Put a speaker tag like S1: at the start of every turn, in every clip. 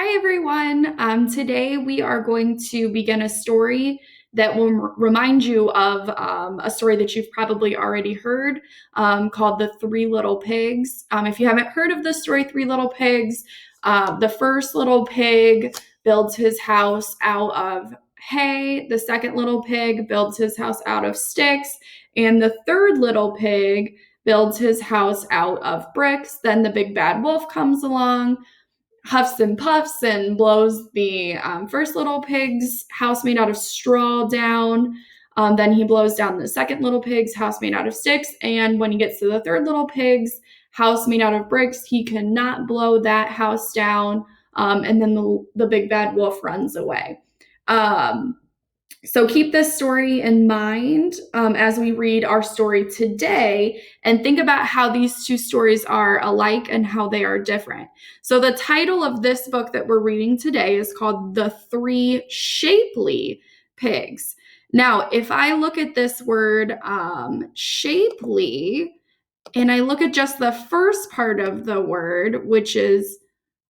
S1: Hi, everyone. Today we are going to begin a story that will remind you of a story that you've probably already heard called The Three Little Pigs. If you haven't heard of the story, Three Little Pigs, the first little pig builds his house out of hay, the second little pig builds his house out of sticks, and the third little pig builds his house out of bricks. Then the big bad wolf comes along, huffs and puffs, and blows the first little pig's house made out of straw down. Then he blows down the second little pig's house made out of sticks. And when he gets to the third little pig's house made out of bricks, he cannot blow that house down. And then the big bad wolf runs away. So keep this story in mind as we read our story today, and think about how these two stories are alike and how they are different. So the title of this book that we're reading today is called The Three Shapely Pigs. Now, if I look at this word shapely, and I look at just the first part of the word, which is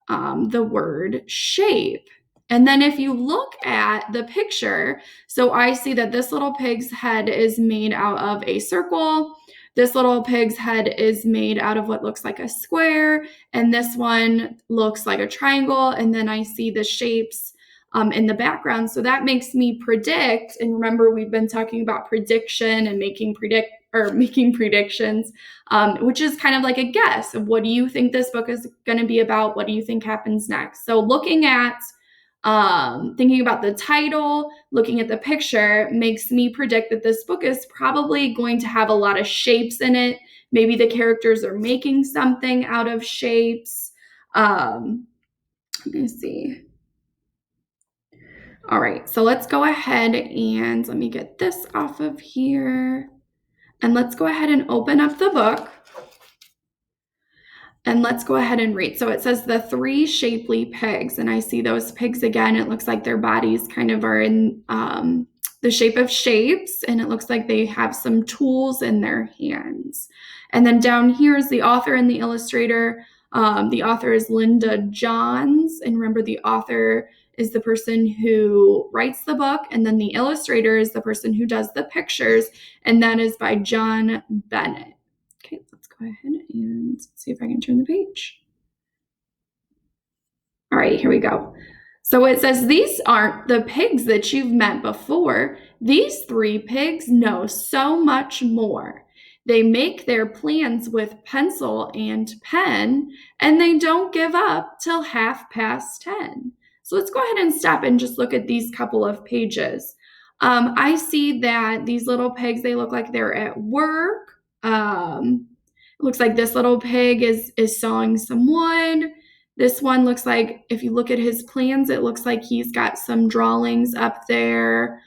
S1: the word shape. And then if you look at the picture, so I see that this little pig's head is made out of a circle. This little pig's head is made out of what looks like a square. And this one looks like a triangle. And then I see the shapes in the background. So that makes me predict. And remember, we've been talking about prediction and making predictions, which is kind of like a guess of what do you think this book is going to be about? What do you think happens next? So looking at thinking about the title, looking at the picture, makes me predict that this book is probably going to have a lot of shapes in it. Maybe the characters are making something out of shapes. Let me see. All right, so let's go ahead and let me get this off of here. And let's go ahead and open up the book. And let's go ahead and read. So it says The Three Shapely Pigs. And I see those pigs again. It looks like their bodies kind of are in the shape of shapes. And it looks like they have some tools in their hands. And then down here is the author and the illustrator. The author is Linda Johns. And remember, the author is the person who writes the book. And then the illustrator is the person who does the pictures. And that is by John Bennett. Okay, let's go ahead and see if I can turn the page. All right, here we go. So it says, these aren't the pigs that you've met before. These three pigs know so much more. They make their plans with pencil and pen, and they don't give up till 10:30. So let's go ahead and stop and just look at these couple of pages. I see that these little pigs, they look like they're at work. It looks like this little pig is sawing some wood. This one looks like, if you look at his plans, it looks like he's got some drawings up there.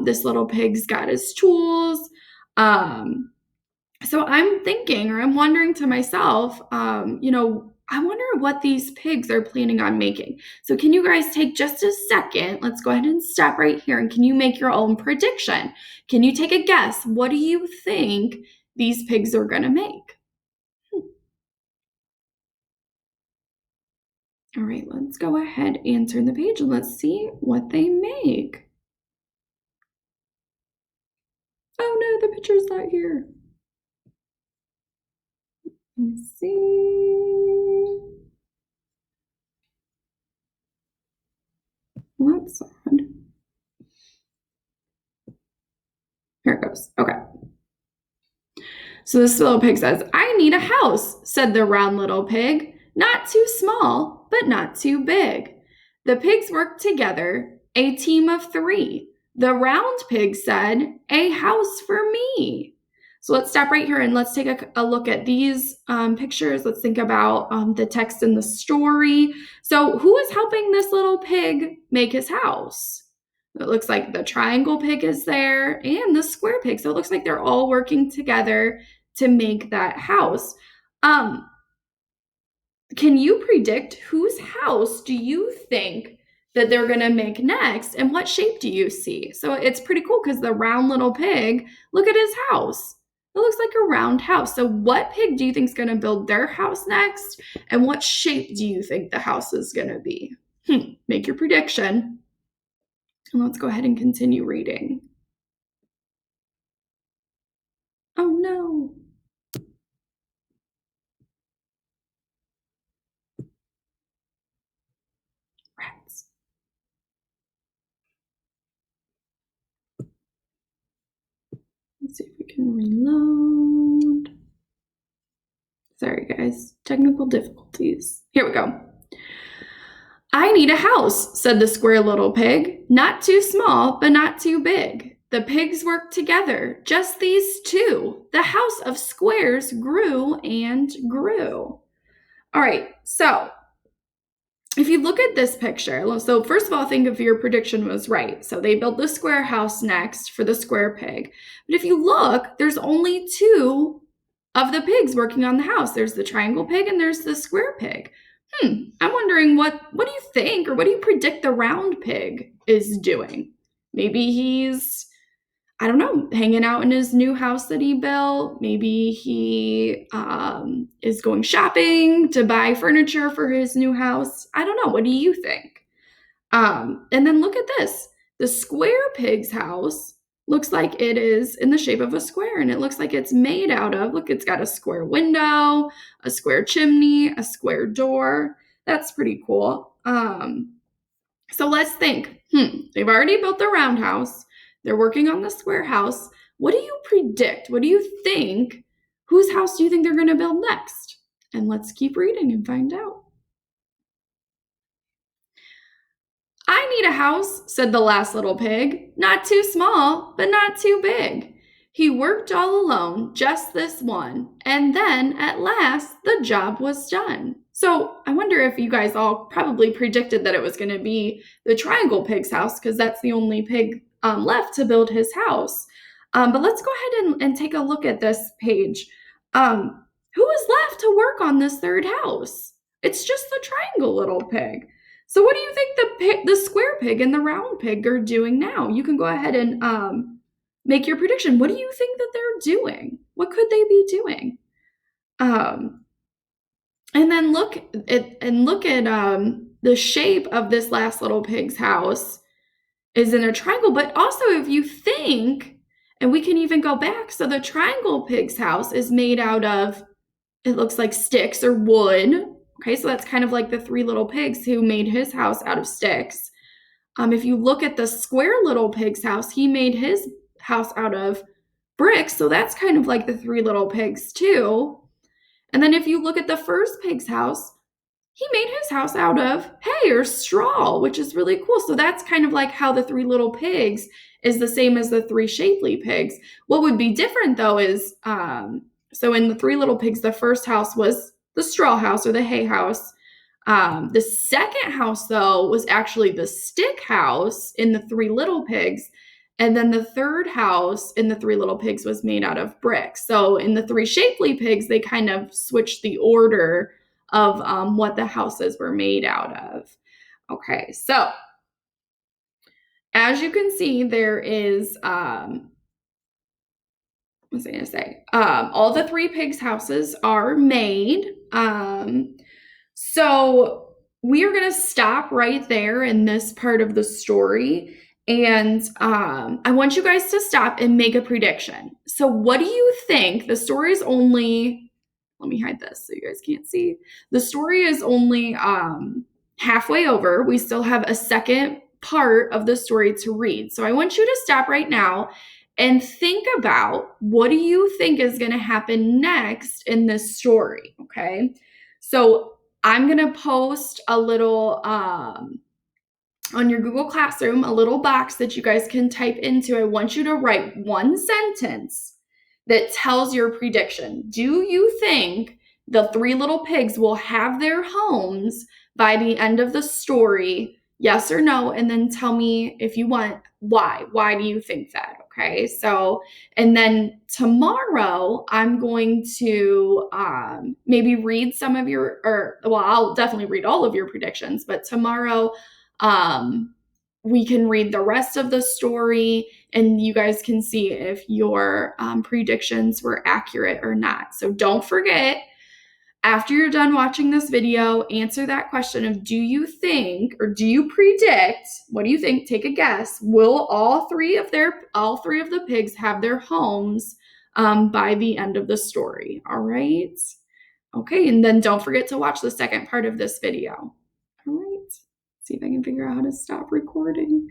S1: This little pig's got his tools. So I'm thinking, or I'm wondering to myself, I wonder what these pigs are planning on making. So can you guys take just a second? Let's go ahead and stop right here. And can you make your own prediction? Can you take a guess? What do you think these pigs are going to make? All right, let's go ahead and turn the page and let's see what they make. Oh no, the picture's not here. Let me see. Well, that's odd. Here it goes. Okay. So this little pig says, I need a house, said the round little pig. Not too small, but not too big. The pigs worked together, a team of three. The round pig said, a house for me. So let's stop right here and let's take a look at these pictures. Let's think about the text in the story. So who is helping this little pig make his house? It looks like the triangle pig is there and the square pig. So it looks like they're all working together to make that house. Can you predict whose house do you think that they're going to make next, and what shape do you see? So it's pretty cool because the round little pig, look at his house. It looks like a round house. So what pig do you think is going to build their house next, and what shape do you think the house is going to be? Make your prediction. And let's go ahead and continue reading. Oh no. Rats. Let's see if we can reload. Sorry, guys. Technical difficulties. Here we go. I need a house, said the square little pig. Not too small, but not too big. The pigs worked together, just these two. The house of squares grew and grew. All right, so if you look at this picture, so first of all, think if your prediction was right. So they built the square house next for the square pig. But if you look, there's only two of the pigs working on the house. There's the triangle pig and there's the square pig. I'm wondering what do you think, or what do you predict the round pig is doing? Maybe he's, I don't know, hanging out in his new house that he built. Maybe he is going shopping to buy furniture for his new house. I don't know. What do you think? And then look at this. The square pig's house looks like it is in the shape of a square, and it looks like it's made out of, look, it's got a square window, a square chimney, a square door. That's pretty cool. So let's think. They've already built the round house. They're working on the square house. What do you predict? What do you think? Whose house do you think they're going to build next? And let's keep reading and find out. I need a house, said the last little pig. Not too small, but not too big. He worked all alone, just this one, and then, at last, the job was done. So I wonder if you guys all probably predicted that it was going to be the triangle pig's house, because that's the only pig left to build his house. But let's go ahead and take a look at this page. Who is left to work on this third house? It's just the triangle little pig. So what do you think the square pig and the round pig are doing now? You can go ahead and make your prediction. What do you think that they're doing? What could they be doing? And then look at the shape of this last little pig's house is in a triangle. But also, if you think, and we can even go back, so the triangle pig's house is made out of, it looks like sticks or wood. Okay, so that's kind of like the three little pigs who made his house out of sticks. If you look at the square little pig's house, he made his house out of bricks. So that's kind of like the three little pigs too. And then if you look at the first pig's house, he made his house out of hay or straw, which is really cool. So that's kind of like how the three little pigs is the same as the three shapely pigs. What would be different though is, so in the three little pigs, the first house was the straw house or the hay house. The second house, though, was actually the stick house in the three little pigs. And then the third house in the three little pigs was made out of bricks. So in the three shapely pigs, they kind of switched the order of what the houses were made out of. Okay, so as you can see, there is, what was I going to say? All the three pigs' houses are made. So we are going to stop right there in this part of the story. And I want you guys to stop and make a prediction. So what do you think? The story is only, let me hide this so you guys can't see. The story is only halfway over. We still have a second part of the story to read. So I want you to stop right now and think about, what do you think is going to happen next in this story, okay? So I'm going to post a little, on your Google Classroom, a little box that you guys can type into. I want you to write one sentence that tells your prediction. Do you think the three little pigs will have their homes by the end of the story? Yes or no? And then tell me, if you want, why. Why do you think that? Okay, so, and then tomorrow I'm going to maybe read some of your, I'll definitely read all of your predictions, but tomorrow we can read the rest of the story and you guys can see if your predictions were accurate or not. So don't forget, After you're done watching this video, answer that question of do you think or do you predict, what do you think? Take a guess. Will all three of the pigs have their homes by the end of the story? All right. Okay, and then don't forget to watch the second part of this video. All right. See if I can figure out how to stop recording.